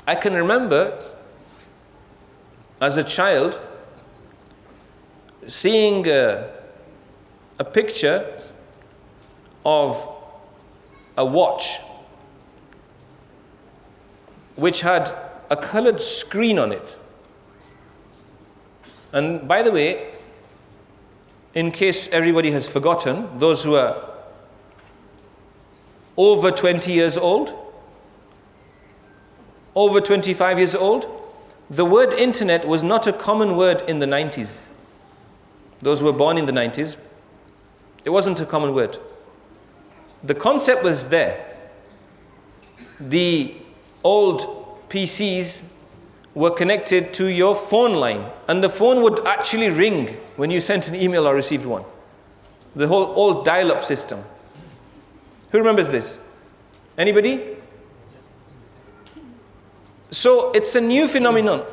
I can remember as a child seeing a picture of a watch which had a colored screen on it. And by the way, in case everybody has forgotten, those who are over 20 years old, over 25 years old, the word internet was not a common word in the 90s. Those who were born in the 90s, it wasn't a common word. The concept was there. The old PCs were connected to your phone line, and the phone would actually ring when you sent an email or received one. The whole old dial-up system. Who remembers this? Anybody? So it's a new phenomenon.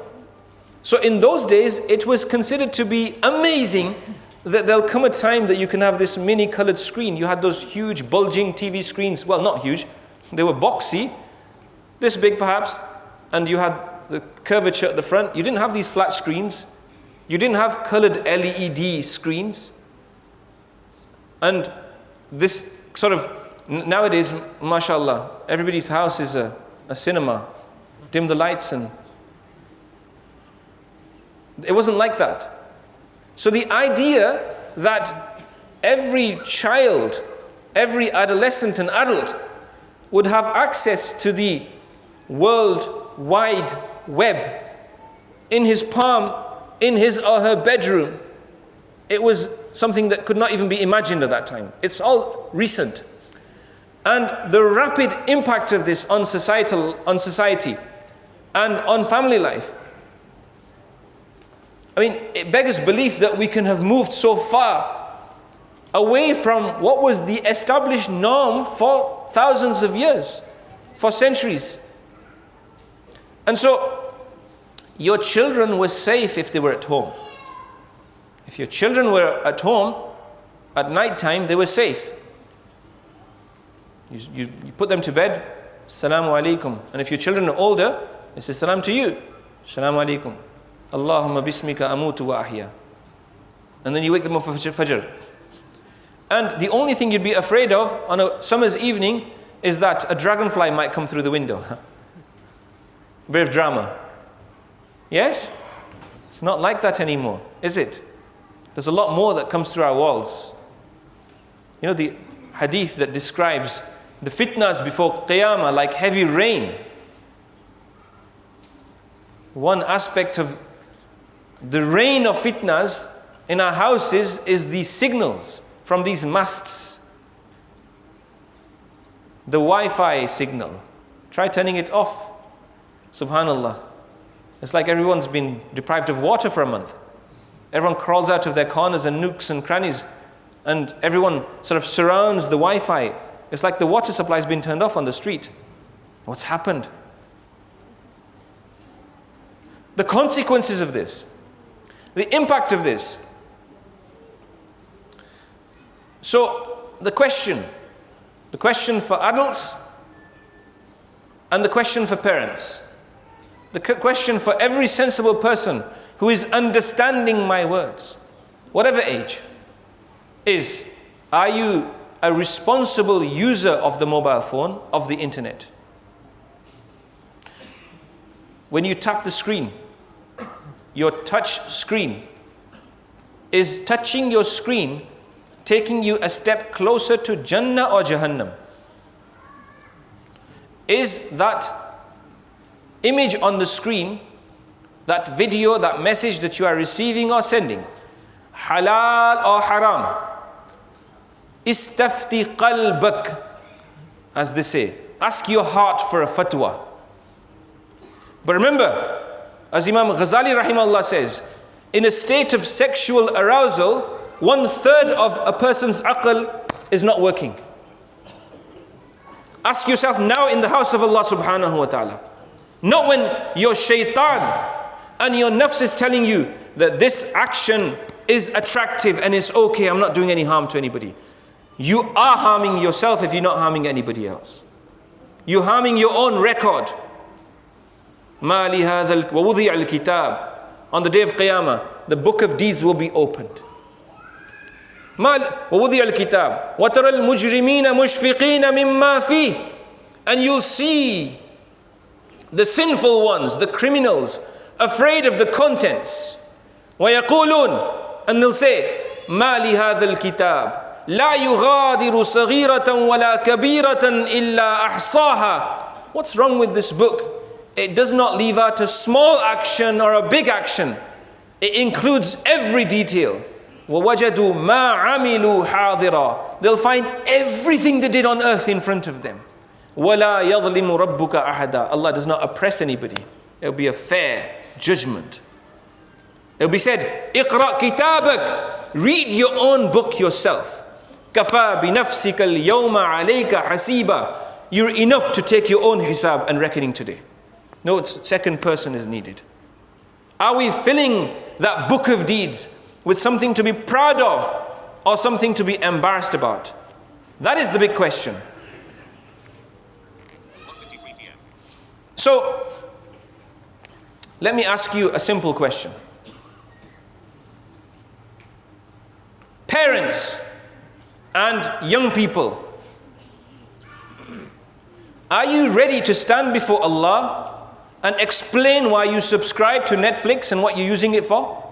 So in those days, it was considered to be amazing that there'll come a time that you can have this mini colored screen. You had those huge bulging TV screens. Well, not huge. They were boxy, this big perhaps, and you had the curvature at the front. You didn't have these flat screens. You didn't have colored LED screens. And this sort of, nowadays, mashallah, everybody's house is a cinema. Dim the lights, and it wasn't like that. So the idea that every child, every adolescent and adult would have access to the World Wide Web in his palm, in his or her bedroom, it was something that could not even be imagined at that time. It's all recent. And the rapid impact of this on society and on family life. I mean, it beggars belief that we can have moved so far away from what was the established norm for thousands of years, for centuries. And so, your children were safe if they were at home. If your children were at home at night time, they were safe. You put them to bed, Assalamu alaikum. And if your children are older, they say salam to you, Assalamu alaikum. Allahumma bismika amutu wa ahya. And then you wake them up for Fajr. And the only thing you'd be afraid of on a summer's evening is that a dragonfly might come through the window. A bit of drama. Yes? It's not like that anymore, is it? There's a lot more that comes through our walls. You know the hadith that describes the fitnas before Qiyamah like heavy rain. One aspect of the rain of fitnas in our houses is the signals from these masts. The Wi-Fi signal. Try turning it off. Subhanallah. It's like everyone's been deprived of water for a month. Everyone crawls out of their corners and nooks and crannies, and everyone sort of surrounds the Wi-Fi. It's like the water supply's been turned off on the street. What's happened? The consequences of this, the impact of this. So the question for adults and the question for parents, the question for every sensible person who is understanding my words, whatever age, is, are you a responsible user of the mobile phone, of the internet? When you tap the screen, your touch screen, is touching your screen taking you a step closer to Jannah or Jahannam? Is that image on the screen, that video, that message that you are receiving or sending, halal or haram? Istafti qalbak, as they say. Ask your heart for a fatwa. But remember, as Imam Ghazali rahimahullah says, in a state of sexual arousal, 1/3 of a person's aql is not working. Ask yourself now in the house of Allah subhanahu wa ta'ala. Not when your shaitan and your nafs is telling you that this action is attractive and it's okay, I'm not doing any harm to anybody. You are harming yourself if you're not harming anybody else. You're harming your own record. مَا لِهَذَا وَوُضِعَ الْكِتَابِ. On the day of Qiyamah, the book of deeds will be opened. وَوُضِعَ الْكِتَابِ وَتَرَى الْمُجْرِمِينَ مُشْفِقِينَ مِمَّا فِيهِ. And you'll see the sinful ones, the criminals, afraid of the contents. وَيَقُولُونَ. And they'll say, مَا لِهَذَا الْكِتَابِ لا يغادر صغيرة ولا كبيرة إلا أحصاها. What's wrong with this book? It does not leave out a small action or a big action. It includes every detail. وَوَجَدُوا مَا عَمِلُوا حَاضِرًا. They'll find everything they did on earth in front of them. وَلَا يَظْلِمُ رَبُّكَ أَحَدًا. Allah does not oppress anybody. It will be a fair judgment. It will be said, اقرأ كتابك. Read your own book yourself. كَفَى بِنَفْسِكَ الْيَوْمَ عَلَيْكَ حَسِيبًا. You're enough to take your own hisab and reckoning today. No, second person is needed. Are we filling that book of deeds with something to be proud of or something to be embarrassed about? That is the big question. So, let me ask you a simple question. Parents and young people, are you ready to stand before Allah and explain why you subscribe to Netflix and what you're using it for?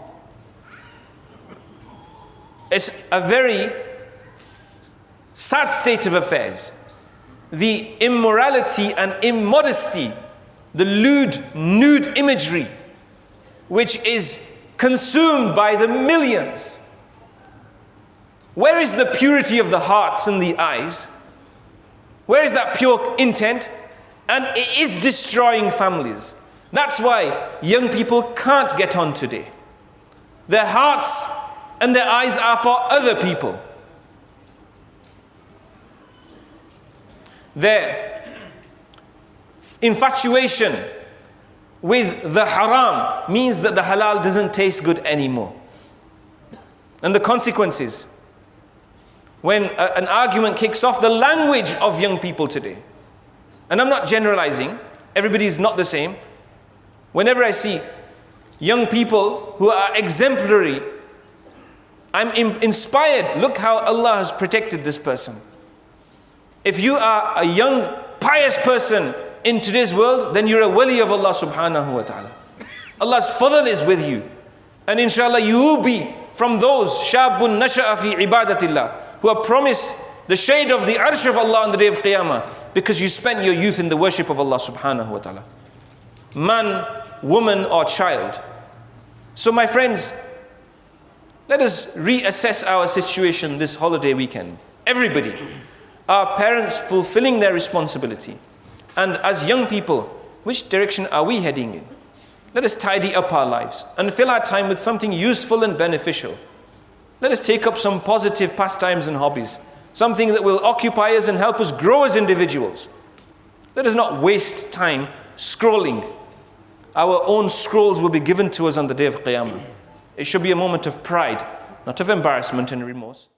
It's a very sad state of affairs. The immorality and immodesty, the lewd, nude imagery, which is consumed by the millions. Where is the purity of the hearts and the eyes? Where is that pure intent? And it is destroying families. That's why young people can't get on today. Their hearts and their eyes are for other people. Their infatuation with the haram means that the halal doesn't taste good anymore. And the consequences, when an argument kicks off, the language of young people today, and I'm not generalizing, everybody is not the same. Whenever I see young people who are exemplary, I'm inspired. Look how Allah has protected this person. If you are a young, pious person in today's world, then you're a wali of Allah subhanahu wa ta'ala. Allah's fadl is with you. And inshallah you will be from those shabun nasha'a fi ibadatillah, who are promised the shade of the arsh of Allah on the day of Qiyamah, because you spent your youth in the worship of Allah subhanahu wa ta'ala. Man, woman or child. So my friends, let us reassess our situation this holiday weekend. Everybody, our parents fulfilling their responsibility. And as young people, which direction are we heading in? Let us tidy up our lives and fill our time with something useful and beneficial. Let us take up some positive pastimes and hobbies, something that will occupy us and help us grow as individuals. Let us not waste time scrolling. Our own scrolls will be given to us on the day of Qiyamah. It should be a moment of pride, not of embarrassment and remorse.